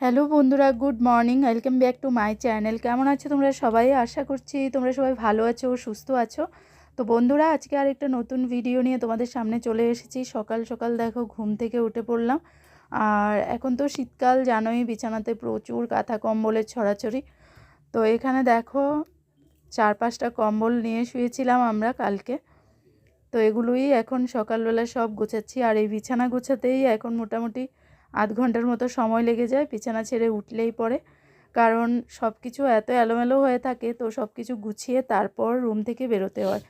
Hello বন্ধুরা, good morning. Welcome back to my channel. কেমন আছো তোমরা সবাই? আশা করছি তোমরা সবাই ভালো আছো, সুস্থ আছো। তো বন্ধুরা, আজকে আর একটা নতুন ভিডিও নিয়ে তোমাদের সামনে চলে এসেছি। সকাল সকাল দেখো ঘুম থেকে উঠে পড়লাম। আর এখন তো শীতকাল, জানোই, বিছানাতে প্রচুর কাঁথা কম্বলের ছড়াছড়ি। তো এখানে দেখো 4-5টা কম্বল নিয়ে শুয়েছিলাম আমরা কালকে। তো এগুলোই এখন সকালবেলা সব গোছাচ্ছি। আর এই বিছানা গোছাতেই এখন মোটামুটি আধ ঘন্টার মতো সময় লেগে যায় বিছানা ছেড়ে উঠলেই পরে, কারণ সব কিছু এত এলোমেলো হয়ে থাকে। তো সব কিছু গুছিয়ে তারপর রুম থেকে বেরোতে হয়।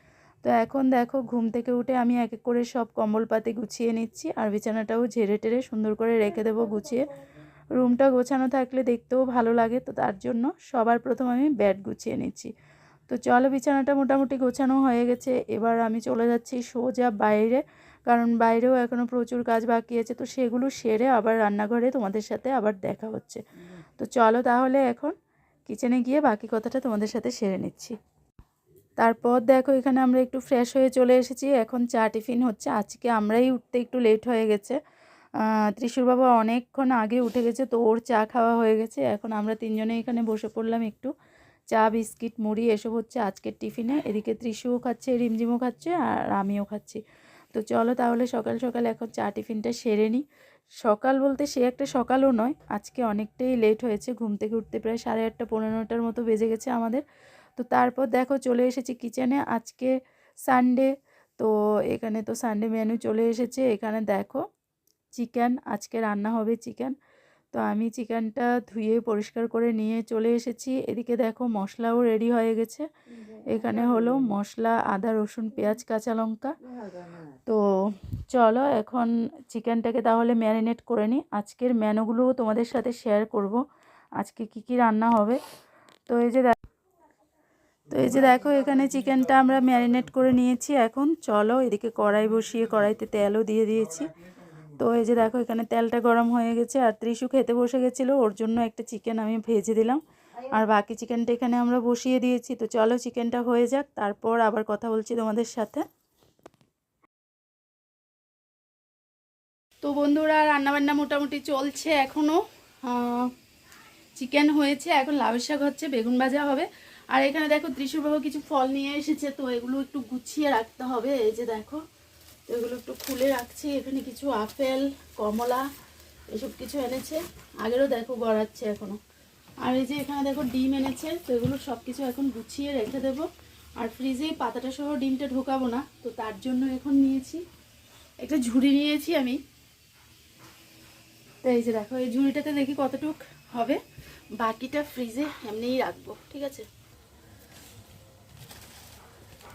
তো এখন দেখো ঘুম থেকে উঠে আমি এক এক করে সব কম্বল পাতি গুছিয়ে নিচ্ছি, আর বিছানাটাও ঝেড়ে টেরে সুন্দর করে রেখে দেবো গুছিয়ে। রুমটা গোছানো থাকলে দেখতেও ভালো লাগে, তো তার জন্য সবার প্রথম আমি বেড গুছিয়ে নিচ্ছি। তো চলো, বিছানাটা মোটামুটি গোছানো হয়ে গেছে। এবার আমি চলে যাচ্ছি সোজা বাইরে, কারণ বাইরেও এখনও প্রচুর কাজ বাকি আছে। তো সেগুলো সেরে আবার রান্নাঘরে তোমাদের সাথে আবার দেখা হচ্ছে। তো চলো তাহলে এখন কিচেনে গিয়ে বাকি কথাটা তোমাদের সাথে সেরে নিচ্ছি। তারপর দেখো এখানে আমরা একটু ফ্রেশ হয়ে চলে এসেছি। এখন চা টিফিন হচ্ছে। আজকে আমরাই উঠতে একটু লেট হয়ে গেছে। ত্রিশুর বাবা অনেকক্ষণ আগে উঠে গেছে, তো ওর চা খাওয়া হয়ে গেছে। এখন আমরা তিনজনে এখানে বসে পড়লাম একটু। চা, বিস্কিট, মুড়ি এসব হচ্ছে আজকের টিফিনে। এদিকে ত্রিশুও খাচ্ছে, রিমঝিমও খাচ্ছে, আর আমিও খাচ্ছি। তো চলো তাহলে সকাল সকাল এখন চা টিফিনটা সেরে নিই। সকাল বলতে সে একটা সকালও নয়, আজকে অনেকটাই লেট হয়েছে। ঘুম থেকে উঠতে প্রায় 8:30 পৌনে 9টার মতো বেজে গেছে আমাদের। তো তারপর দেখো চলে এসেছি কিচেনে। আজকে সানডে, তো এখানে তো সানডে মেনু চলে এসেছে। এখানে দেখো চিকেন, আজকে রান্না হবে চিকেন। তো আমি চিকেনটা ধুয়ে পরিষ্কার করে নিয়ে চলে এসেছি। এদিকে দেখো মশলাও রেডি হয়ে গেছে। এখানে হলো মশলা, আদা, রসুন, পেঁয়াজ, কাঁচা লঙ্কা। তো চলো এখন চিকেনটাকে তাহলে ম্যারিনেট করে নিই। আজকের মেনুগুলোও তোমাদের সাথে শেয়ার করব, আজকে কি কি রান্না হবে। তো এই যে দেখো এখানে চিকেনটা আমরা ম্যারিনেট করে নিয়েছি। এখন চলো এদিকে কড়াই বসিয়ে কড়াইতে তেলও দিয়ে দিয়েছি। তো এই যে দেখো এখানে তেলটা গরম হয়ে গেছে, আর ত্রিশু খেতে বসে গেছিলো, ওর জন্য একটা চিকেন আমি ভেজে দিলাম। আর বাকি চিকেনটা এখানে আমরা বসিয়ে দিয়েছি। তো চলো চিকেনটা হয়ে যাক, তারপর আবার কথা বলছি তোমাদের সাথে। তো বন্ধুরা, রান্নাবান্না মোটামুটি চলছে এখনও। চিকেন হয়েছে, এখন লাউয়ের শাক হচ্ছে, বেগুন ভাজা হবে। আর এখানে দেখো ত্রিশুর বাবু কিছু ফল নিয়ে এসেছে, তো এগুলো একটু গুছিয়ে রাখতে হবে। এই যে দেখো, তো এগুলো একটু খুলে রাখছি। এখানে কিছু আপেল, কমলা এসব কিছু এনেছে। আগেরও দেখো গড়াচ্ছে এখনো। আর এই যে এখানে দেখো ডিম এনেছে, তো এগুলো সব কিছু এখন গুছিয়ে রেখে দেবো। আর ফ্রিজে পাতাটা সহ ডিমটা ঢোকাবো না, তো তার জন্য এখন নিয়েছি একটা ঝুড়ি নিয়েছি আমি। তো এই যে দেখো এই ঝুড়িটাতে দেখি কতটুক হবে, বাকিটা ফ্রিজে এমনিই রাখবো, ঠিক আছে।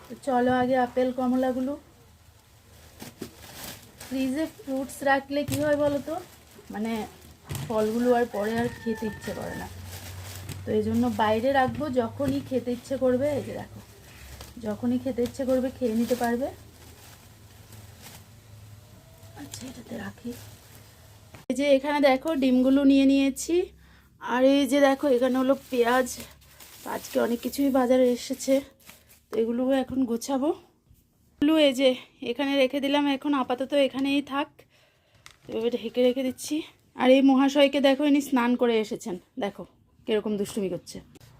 তো চলো আগে আপেল কমলাগুলো। ফ্রিজে ফ্রুটস রাখলে কি হয় বলো তো, মানে ফলগুলো আর পরে আর খেতে ইচ্ছে করে না। তো এই জন্য বাইরে রাখবো, যখনই খেতে ইচ্ছে করবে, এই যে দেখো যখনই খেতে ইচ্ছে করবে খেয়ে নিতে পারবে। আচ্ছা এটাতে রাখি। এই যে এখানে দেখো ডিমগুলো নিয়ে নিয়েছি। আর এই যে দেখো এখানে হলো পেঁয়াজ। আজকে অনেক কিছুই বাজারে এসেছে, তো এগুলোও এখন গোছাবো। এই যে এখানে রেখে দিলাম, এখন আপাতত এখানেই থাক। এভাবে ঢেকে রেখে দিচ্ছি। আর এই মহাশয়কে দেখো, ইনি স্নান করে এসেছেন, দেখো কিরকম দুষ্টুমি করছে।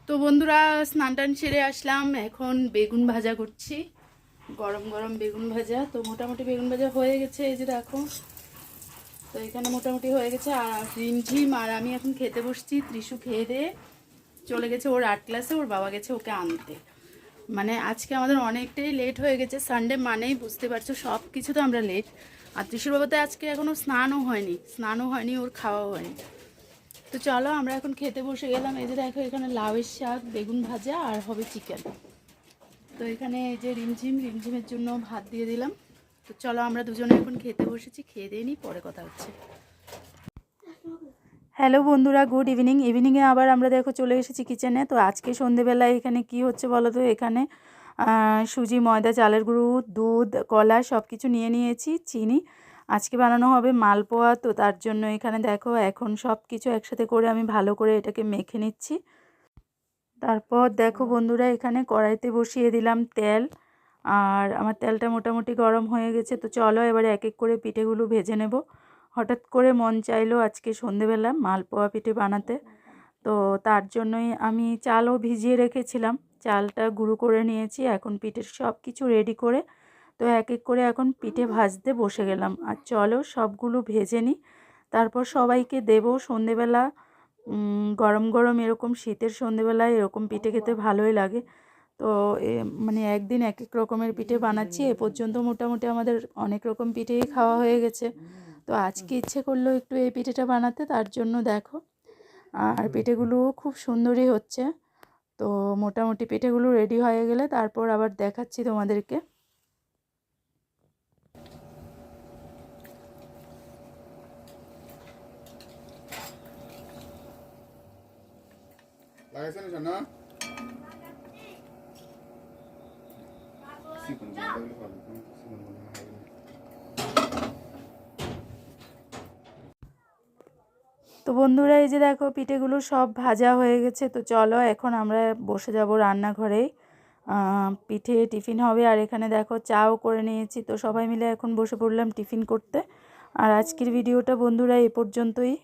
তো বন্ধুরা, স্নান টান সেরে আসলাম, এখন বেগুন ভাজা করছি, গরম গরম বেগুন ভাজা। তো মোটামুটি বেগুন ভাজা হয়ে গেছে, এই যে দেখো। তো এখানে মোটামুটি হয়ে গেছে। আর রিমঝিম আর আমি এখন খেতে বসছি। ত্রিশু খেয়ে দিয়ে চলে গেছে ওর আর্ট ক্লাসে, ওর বাবা গেছে ওকে আনতে। মানে আজকে আমাদের অনেকটাই লেট হয়ে গেছে। সানডে মানেই বুঝতে পারছো সব কিছু তো আমরা লেট। আর ত্রিশুর বাবাতে আজকে এখনও স্নানও হয়নি, ওর খাওয়াও হয়নি। তো চলো আমরা এখন খেতে বসে গেলাম। এই যে দেখো এখানে লাউয়ের শাক, বেগুন ভাজা, আর হবে চিকেন। তো এখানে এই যে রিমঝিমের জন্য ভাত দিয়ে দিলাম। তো চলো আমরা দুজনে এখন খেতে বসেছি, খেয়ে দিয়ে নিই, পরে কথা হচ্ছে। হ্যালো বন্ধুরা, গুড ইভিনিং। ইভিনিংয়ে আবার আমরা দেখো চলে এসেছি কিচেনে। তো আজকে সন্ধেবেলায় এখানে কি হচ্ছে বলো তো, এখানে সুজি, ময়দা, চালের গুঁড়ো, দুধ, কলা সব কিছু নিয়ে নিয়েছি, চিনি। আজকে বানানো হবে মালপোয়া। তো তার জন্য এখানে দেখো এখন সব কিছু একসাথে করে আমি ভালো করে এটাকে মেখে নিচ্ছি। তারপর দেখো বন্ধুরা, এখানে কড়াইতে বসিয়ে দিলাম তেল। আর আমার তেলটা মোটামুটি গরম হয়ে গেছে। তো চলো এবারে এক এক করে পিঠেগুলো ভেজে নেব। হঠাৎ করে মন চাইলো আজকে সন্ধেবেলা মালপোয়া পিঠে বানাতে। তো তার জন্যই আমি চালও ভিজিয়ে রেখেছিলাম, চালটা গুঁড়ো করে নিয়েছি। এখন পিঠের সব কিছু রেডি করে তো এক এক করে এখন পিঠে ভাজতে বসে গেলাম। আর চলো সবগুলো ভেজে নিই, তারপর সবাইকে দেবো সন্ধেবেলা। গরম গরম এরকম শীতের সন্ধেবেলায় এরকম পিঠে খেতে ভালোই লাগে। তো মানে একদিন এক এক রকমের পিঠে বানাচ্ছি। এ পর্যন্ত মোটামুটি আমাদের অনেক রকম পিঠেই খাওয়া হয়ে গেছে। তো আজকে ইচ্ছে করলো একটু এই পিঠেটা বানাতে, তার জন্য দেখো। আর পিঠেগুলো খুব সুন্দরই হচ্ছে। তো মোটামুটি পিঠেগুলো রেডি হয়ে গেলে তারপর আবার দেখাচ্ছি তোমাদেরকে। তো বন্ধুরা এই যে দেখো পিঠেগুলো সব ভাজা হয়ে গেছে। তো চলো এখন আমরা বসে যাব রান্নাঘরে। পিঠে টিফিন হবে। আর এখানে দেখো চাও করে নিয়েছি। তো সবাই মিলে এখন বসে পড়লাম টিফিন করতে। আর আজকের ভিডিওটা বন্ধুরা এ পর্যন্তই।